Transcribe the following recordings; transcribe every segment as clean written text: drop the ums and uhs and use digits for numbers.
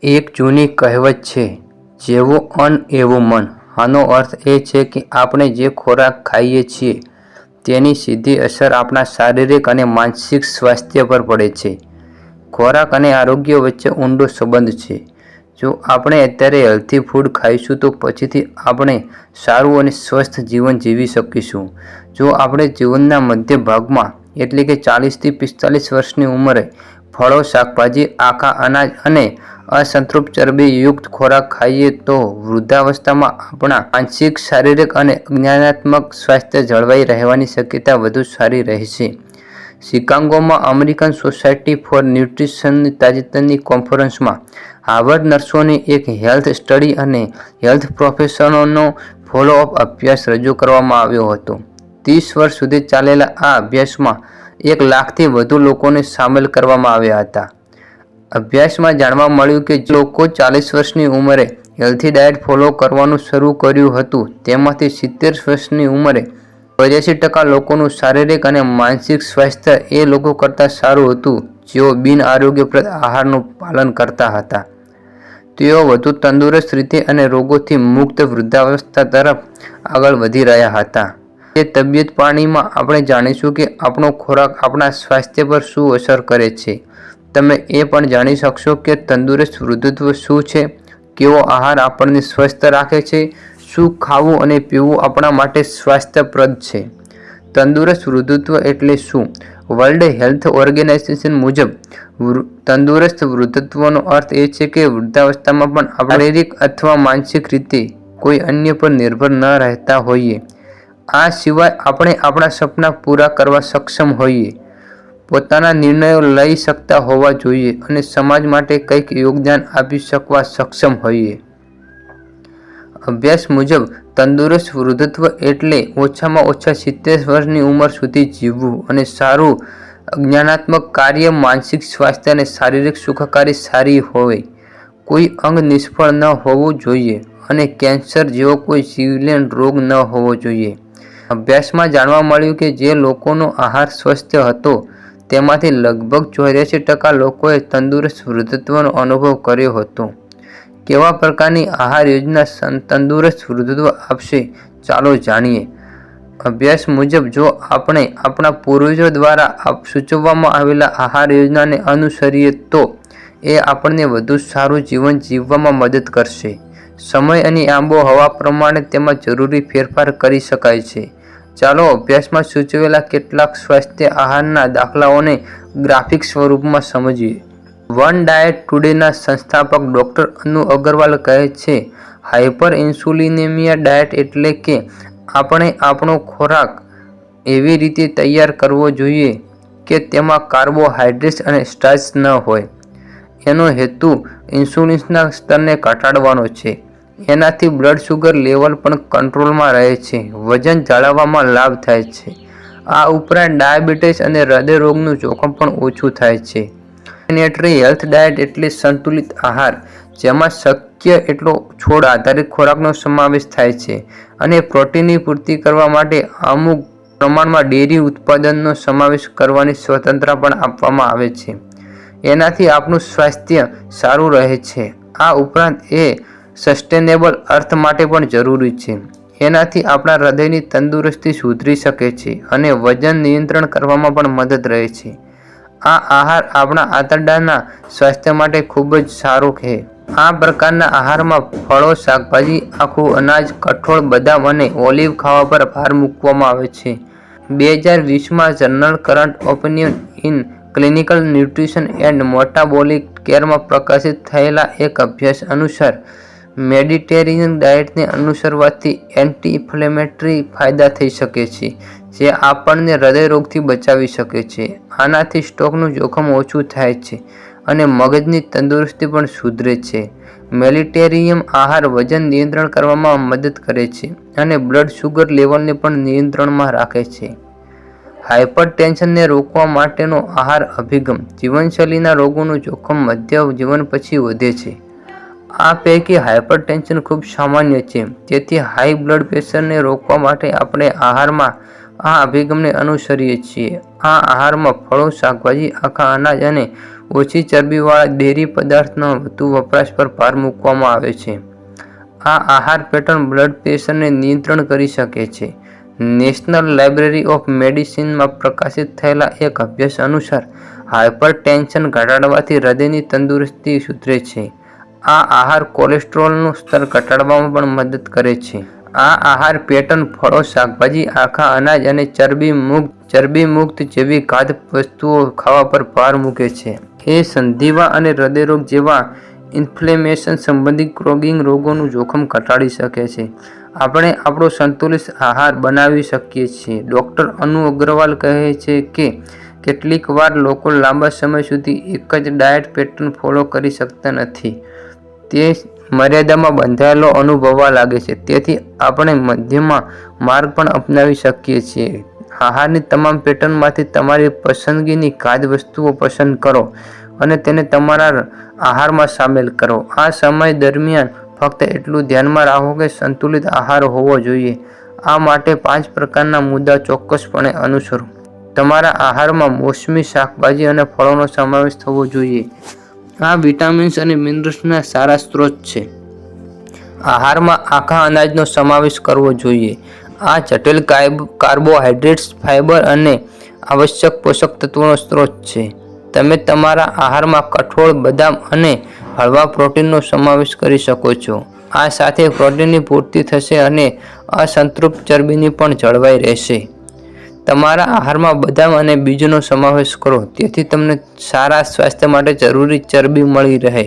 એક જૂની કહેવત છે, જેવું અન્ન એવું મન. આનો અર્થ એ છે કે આપણે જે ખોરાક ખાઈએ છીએ તેની સીધી અસર આપણા શારીરિક અને માનસિક સ્વાસ્થ્ય પર પડે છે. ખોરાક અને આરોગ્ય વચ્ચે ઊંડો સંબંધ છે. જો આપણે અત્યારે હેલ્ધી ફૂડ ખાઈશું તો પછીથી આપણે સારું અને સ્વસ્થ જીવન જીવી શકીશું. જો આપણે જીવનના મધ્ય ભાગમાં એટલે કે 40 થી 45 વર્ષની ઉંમરે ફળો, શાકભાજી, આખા અનાજ અને અસંતૃપ્ત ચરબીયુક્ત ખોરાક ખાઈએ તો વૃદ્ધાવસ્થામાં આપણા માનસિક, શારીરિક અને જ્ઞાનાત્મક સ્વાસ્થ્ય જળવાઈ રહેવાની શક્યતા વધુ સારી રહેશે. શિકાગોમાં અમેરિકન સોસાયટી ફોર ન્યુટ્રિશનની તાજેતરની કોન્ફરન્સમાં હાર્વર્ડ નર્સોની એક હેલ્થ સ્ટડી અને હેલ્થ પ્રોફેશનલોનો ફોલો-અપ અભ્યાસ રજૂ કરવામાં આવ્યો હતો. 30 વર્ષ સુધી ચાલેલા આ અભ્યાસમાં 1 લાખથી વધુ લોકોને સામેલ કરવામાં આવ્યા હતા. અભ્યાસમાં જાણવા મળ્યું કે જે લોકો 40 વર્ષની ઉંમરે હેલ્ધી ડાયટ ફોલો કરવાનું શરૂ કર્યું હતું તેમાંથી 70 વર્ષની ઉંમરે 84% લોકોનું શારીરિક અને માનસિક સ્વાસ્થ્ય એ લોકો કરતાં સારું હતું જેઓ બિન-આરોગ્યપ્રદ આહારનું પાલન કરતા હતા. તેઓ વધુ તંદુરસ્ત રીતે અને રોગોથી મુક્ત વૃદ્ધાવસ્થા તરફ આગળ વધી રહ્યા હતા. તે તબિયત પાણીમાં આપણે જાણીશું કે આપણો ખોરાક આપણા સ્વાસ્થ્ય પર શું અસર કરે છે. તમે એ પણ જાણી શકશો કે તંદુરસ્ત વૃદ્ધત્વ શું છે, કેવો આહાર આપણને સ્વસ્થ રાખે છે, શું ખાવું અને પીવું આપણા માટે સ્વાસ્થ્યપ્રદ છે. તંદુરસ્ત વૃદ્ધત્વ એટલે શું? વર્લ્ડ હેલ્થ ઓર્ગેનાઇઝેશન મુજબ તંદુરસ્ત વૃદ્ધત્વનો અર્થ એ છે કે વૃદ્ધાવસ્થામાં પણ આપણે શારીરિક અથવા માનસિક રીતે કોઈ અન્ય પર નિર્ભર ન રહેતા હોઈએ. આ સિવાય આપણે આપણા સપના પૂરા કરવા સક્ષમ હોઈએ, પોતાના નિર્ણયો લઈ શકતા હોવા જોઈએ અને સમાજ માટે કંઈક યોગદાન આપી શકવા સક્ષમ હોઈએ. અભ્યાસ મુજબ તંદુરસ્ત વૃદ્ધત્વ એટલે ઓછામાં ઓછા 70 વર્ષની ઉંમર સુધી જીવવું અને સારું જ્ઞાનાત્મક કાર્ય, માનસિક સ્વાસ્થ્ય અને શારીરિક સુખાકારી સારી હોય. કોઈ અંગ નિષ્ફળ ન હોવું જોઈએ અને કેન્સર જેવો કોઈ જીવલેણ રોગ ન હોવો જોઈએ. અભ્યાસમાં જાણવા મળ્યું કે જે લોકોનો આહાર સ્વસ્થ હતો તેમાંથી લગભગ 84% લોકોએ તંદુરસ્ત વૃદ્ધત્વનો અનુભવ કર્યો હતો. કેવા પ્રકારની આહાર યોજના તંદુરસ્ત વૃદ્ધત્વ આપશે? ચાલો જાણીએ. અભ્યાસ મુજબ જો આપણે આપણા પૂર્વજો દ્વારા સૂચવવામાં આવેલા આહાર યોજનાને અનુસરીએ તો એ આપણને વધુ સારું જીવન જીવવામાં મદદ કરશે. સમય અને આબોહવા પ્રમાણે તેમાં જરૂરી ફેરફાર કરી શકાય છે. ચાલો અભ્યાસમાં સૂચવેલા કેટલાક સ્વાસ્થ્ય આહારના દાખલાઓને ગ્રાફિક સ્વરૂપમાં સમજીએ. વન ડાયટ ટુડેના સંસ્થાપક ડૉ. અનુ અગ્રવાલ કહે છે, હાઇપર ઇન્સ્યુલિનેમિયા ડાયટ એટલે કે આપણે આપણો ખોરાક એવી રીતે તૈયાર કરવો જોઈએ કે તેમાં કાર્બોહાઈડ્રેટ્સ અને સ્ટાર્ચ ન હોય. એનો હેતુ ઇન્સ્યુલિનના સ્તરને ઘટાડવાનો છે. એનાથી બ્લડ શુગર લેવલ પણ કંટ્રોલમાં રહે છે, વજન જાળવવામાં લાભ થાય છે. આ ઉપરાંત ડાયાબિટીસ અને હૃદય રોગનું જોખમ પણ ઓછું થાય છે. પ્લાનેટરી હેલ્થ ડાયટ એટલે સંતુલિત આહાર જેમાં શક્ય એટલો છોડ આધારિત ખોરાકનો સમાવેશ થાય છે અને પ્રોટીનની પૂર્તિ કરવા માટે અમુક પ્રમાણમાં ડેરી ઉત્પાદનનો સમાવેશ કરવાની સ્વતંત્રતા પણ આપવામાં આવે છે. એનાથી આપણું સ્વાસ્થ્ય સારું રહે છે. આ ઉપરાંત એ સસ્ટેનેબલ અર્થ માટે પણ જરૂરી છે. એનાથી આપણા હૃદયની તંદુરસ્તી સુધરી શકે છે અને વજન નિયંત્રણ કરવામાં પણ મદદ રહે છે. આ આહાર આપણા આંતરડાના સ્વાસ્થ્ય માટે ખૂબ જ સારો છે. આ પ્રકારના આહારમાં ફળો, શાકભાજી, આખું અનાજ, કઠોળ, બદામ અને ઓલિવ ખાવા પર ભાર મૂકવામાં આવે છે. 2020માં journal current opinion in clinical nutrition and metabolic કેરમાં પ્રકાશિત થયેલા એક અભ્યાસ અનુસાર મેડિટેરેનિયન ડાયટને અનુસરવાથી એન્ટી-ઇન્ફ્લેમેટરી ફાયદા થઈ શકે છે જે આપણને હૃદયરોગથી બચાવી શકે છે. આનાથી સ્ટ્રોકનું જોખમ ઓછું થાય છે અને મગજની તંદુરસ્તી પણ સુધરે છે. મેડિટેરેનિયન આહાર વજન નિયંત્રણ કરવામાં મદદ કરે છે અને બ્લડ શુગર લેવલને પણ નિયંત્રણમાં રાખે છે. હાઇપરટેન્શનને રોકવા માટેનો આહાર અભિગમ. જીવનશૈલીના રોગોનું જોખમ મધ્ય જીવન પછી વધે છે. આ પૈકી હાઇપરટેન્શન ખૂબ સામાન્ય છે. તેથી હાઈ બ્લડ પ્રેશરને રોકવા માટે આપણે આહારમાં આ અભિગમને અનુસરીએ છીએ. આ આહારમાં ફળો, શાકભાજી, આખા અનાજ અને ઓછી ચરબીવાળા ડેરી પદાર્થનો વધુ વપરાશ પર ભાર મૂકવામાં આવે છે. આ આહાર પેટર્ન બ્લડ પ્રેશરને નિયંત્રણ કરી શકે છે. નેશનલ લાઇબ્રેરી ઓફ મેડિસિનમાં પ્રકાશિત થયેલા એક અભ્યાસ અનુસાર હાઇપરટેન્શન ઘટાડવાથી હૃદયની તંદુરસ્તી સુધરે છે. આ આહાર કોલેસ્ટ્રોલનું સ્તર ઘટાડવામાં પણ મદદ કરે છે. આ આહાર પેટર્ન ફળો, શાકભાજી, આખા અનાજ અને ચરબી મુક્ત જેવી ખાદ્ય વસ્તુઓ ખાવા પર ભાર મૂકે છે. એ સંધિવા અને હૃદયરોગ જેવા ઇન્ફ્લેમેશન સંબંધિત ક્રોનિક રોગોનું જોખમ ઘટાડી શકે છે. આપણે આપણો સંતુલિત આહાર બનાવી શકીએ છીએ. ડૉક્ટર અનુ અગ્રવાલ કહે છે કે કેટલીક વાર લોકો લાંબા સમય સુધી એક જ ડાયટ પેટર્ન ફોલો કરી શકતા નથી. તે મર્યાદામાં બંધાયેલો અનુભવવા લાગે છે. તેથી આપણે મધ્યમાં માર્ગ પણ અપનાવી શકીએ છીએ. આહારની તમામ પેટર્નમાંથી તમારી પસંદગીની ખાદ્ય વસ્તુઓ પસંદ કરો અને તેને તમારા આહારમાં સામેલ કરો. આ સમય દરમિયાન ફક્ત એટલું ધ્યાનમાં રાખો કે સંતુલિત આહાર હોવો જોઈએ. આ માટે 5 પ્રકારના મુદ્દા ચોક્કસપણે અનુસરો. તમારા આહારમાં મોસમી શાકભાજી અને ફળોનો સમાવેશ થવો જોઈએ. આ વિટામિન્સ અને મિનરલ્સના સારા સ્ત્રોત છે. આહારમાં આખા અનાજનો સમાવેશ કરવો જોઈએ. આ જટિલ કાર્બોહાઈડ્રેટ્સ, ફાઇબર અને આવશ્યક પોષક તત્વોનો સ્ત્રોત છે. તમે તમારા આહારમાં કઠોળ, બદામ અને હળવા પ્રોટીનનો સમાવેશ કરી શકો છો. આ સાથે પ્રોટીનની પૂર્તિ થશે અને અસંતૃપ્ત ચરબીની પણ જળવાઈ રહેશે. તમારા આહારમાં બદામ અને બીજનો સમાવેશ કરો જેથી તમને સારા સ્વાસ્થ્ય માટે જરૂરી ચરબી મળી રહે.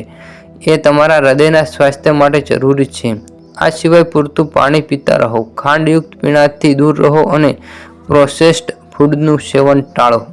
એ તમારા હૃદયના સ્વાસ્થ્ય માટે જરૂરી છે. આ સિવાય પૂરતું પાણી પીતા રહો, ખાંડયુક્ત પીણાથી દૂર રહો અને પ્રોસેસ્ડ ફૂડનું સેવન ટાળો.